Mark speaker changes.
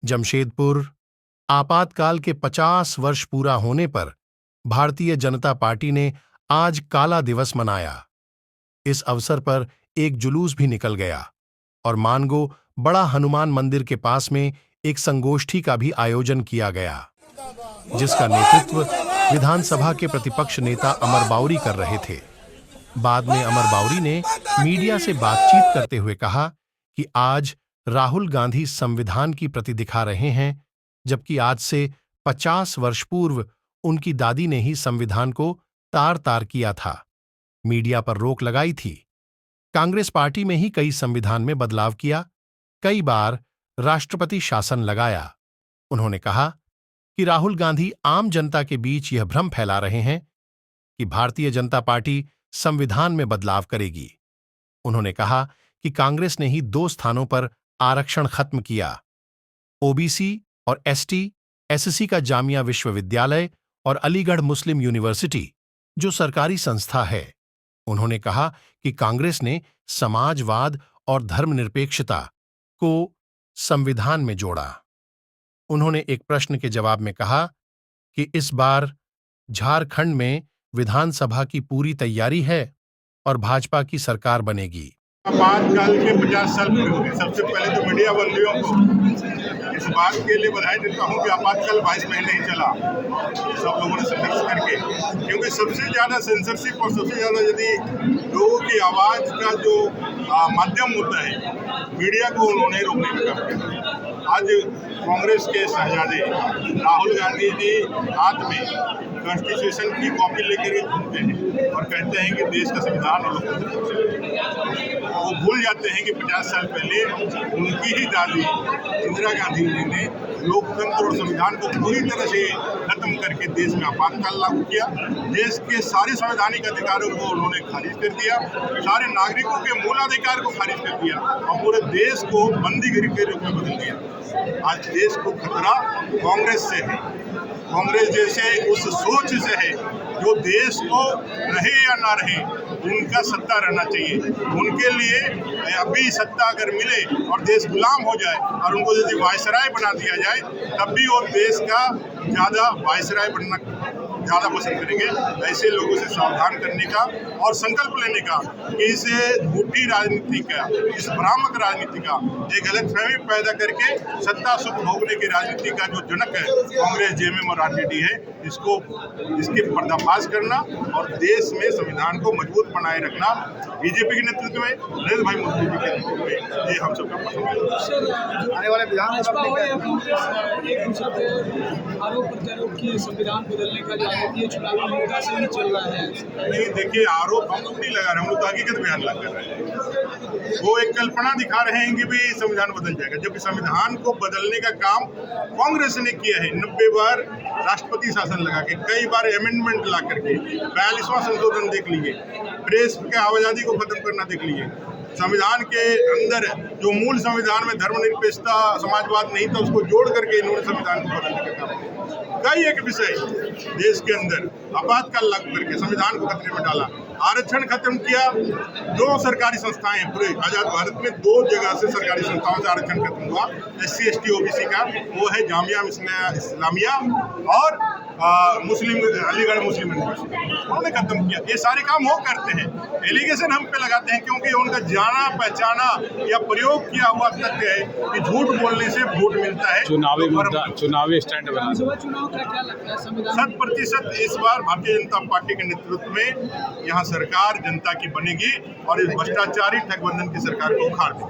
Speaker 1: जमशेदपुर आपातकाल के 50 वर्ष पूरा होने पर भारतीय जनता पार्टी ने आज काला दिवस मनाया। इस अवसर पर एक जुलूस भी निकल गया और मानगो बड़ा हनुमान मंदिर के पास में एक संगोष्ठी का भी आयोजन किया गया, जिसका नेतृत्व विधानसभा के प्रतिपक्ष नेता अमर बाउरी कर रहे थे। बाद में अमर बाउरी ने मीडिया से बातचीत करते हुए कहा कि आज राहुल गांधी संविधान की प्रति दिखा रहे हैं, जबकि आज से 50 वर्ष पूर्व उनकी दादी ने ही संविधान को तार-तार किया था, मीडिया पर रोक लगाई थी। कांग्रेस पार्टी में ही कई संविधान में बदलाव किया, कई बार राष्ट्रपति शासन लगाया। उन्होंने कहा कि राहुल गांधी आम जनता के बीच यह भ्रम फैला रहे हैं कि भारतीय जनता पार्टी संविधान में बदलाव करेगी। उन्होंने कहा कि कांग्रेस ने ही 2 स्थानों पर आरक्षण खत्म किया, ओबीसी और एसटी, एससी का जामिया विश्वविद्यालय और अलीगढ़ मुस्लिम यूनिवर्सिटी, जो सरकारी संस्था है। उन्होंने कहा कि कांग्रेस ने समाजवाद और धर्मनिरपेक्षता को संविधान में जोड़ा। उन्होंने एक प्रश्न के जवाब में कहा कि इस बार झारखंड में विधानसभा की पूरी तैयारी है और भाजपा की सरकार बनेगी।
Speaker 2: आपातकाल के 50 साल पूरे हो गए। सबसे पहले तो मीडिया बंदियों को इस बात के लिए बधाई देता हूँ कि आपातकाल 22 महीने ही चला, सब लोगों ने संघर्ष करके, क्योंकि सबसे ज़्यादा सेंसरशिप और सबसे ज़्यादा यदि लोगों की आवाज़ का जो माध्यम होता है, मीडिया को उन्होंने रोकने में काम किया। आज कांग्रेस के शहजादे राहुल गांधी जी हाथ में कॉन्स्टिट्यूशन की कॉपी लेकर घूमते हैं और कहते हैं कि देश का संविधान और लोकतंत्र, वो भूल जाते हैं कि 50 साल पहले उनकी ही दादी इंदिरा गांधी जी ने लोकतंत्र और संविधान को पूरी तरह से खत्म करके देश में आपातकाल लागू किया। देश के सारे संवैधानिक अधिकारों को उन्होंने खारिज कर दिया, सारे नागरिकों के मूलाधिकार को खारिज कर दिया और पूरे देश को बंदीगिरी के रूप में बदल दिया। आज देश को खतरा कांग्रेस से है, कांग्रेस जैसे उस सोच से है जो देश को रहे या ना रहे उनका सत्ता रहना चाहिए। उनके लिए अभी सत्ता अगर मिले और देश गुलाम हो जाए और उनको यदि वायसराय बना दिया जाए, तब भी वो देश का ज़्यादा वायसराय बनना ज़्यादा पसंद करेंगे। ऐसे लोगों से सावधान करने का और संकल्प लेने का कि इस झूठी राजनीति का, इस भ्रामक राजनीति का, एक गलतफहमी पैदा करके सत्ता सुख भोगने की राजनीति का जो जनक है कांग्रेस, जेएमएम और आरजेडी है, इसके पर्दाफाश करना और देश में संविधान को मजबूत बनाए रखना बीजेपी के नेतृत्व में, नरेंद्र भाई मोदी जी के नेतृत्व में, ये हम सबका पसंद है।
Speaker 3: आने वाले विधानसभा आरोप प्रत्यारोप की संविधान बदलने का ये चुनावी मुद्दा से नहीं चल रहा है।
Speaker 2: नहीं, देखिए, आरोप हम लोग नहीं लगा रहे, हम लोग तो हकीकत बयान कर रहे हैं। वो एक कल्पना दिखा रहे हैं कि भी संविधान बदल जाएगा, जबकि संविधान को बदलने का काम कांग्रेस ने किया है। 90 बार राष्ट्रपति शासन लगा के, कई बार अमेंडमेंट ला करके, 42वां संशोधन देख लीजिए, प्रेस के आज़ादी को खत्म करना देख लीजिए। संविधान के अंदर जो मूल संविधान में धर्मनिरपेक्षता, समाजवाद नहीं था, उसको जोड़ करके इन्होंने संविधान को बदलने का काम किया। कई एक विषय देश के अंदर आपातकाल लागू करके संविधान को खतरे में डाला, आरक्षण खत्म किया। 2 सरकारी संस्थाएं पूरे आजाद भारत में 2 जगह से सरकारी संस्थाओं से आरक्षण खत्म हुआ, SC, ST, OBC का, वो है जामिया इस्लामिया और अलीगढ़ मुस्लिम यूनिवर्सिटी, उन्होंने खत्म किया। ये सारे काम वो करते हैं, एलिगेशन हम पे लगाते हैं, क्योंकि उनका जाना पहचाना या प्रयोग किया हुआ तथ्य है कि झूठ बोलने से वोट मिलता है।
Speaker 4: चुनावी मुद्दा, चुनावी स्टैंड बना
Speaker 2: 100% इस बार भारतीय जनता पार्टी के नेतृत्व में यहाँ सरकार जनता की बनेगी और इस भ्रष्टाचारी ठगबंधन की सरकार को उखाड़ देगी।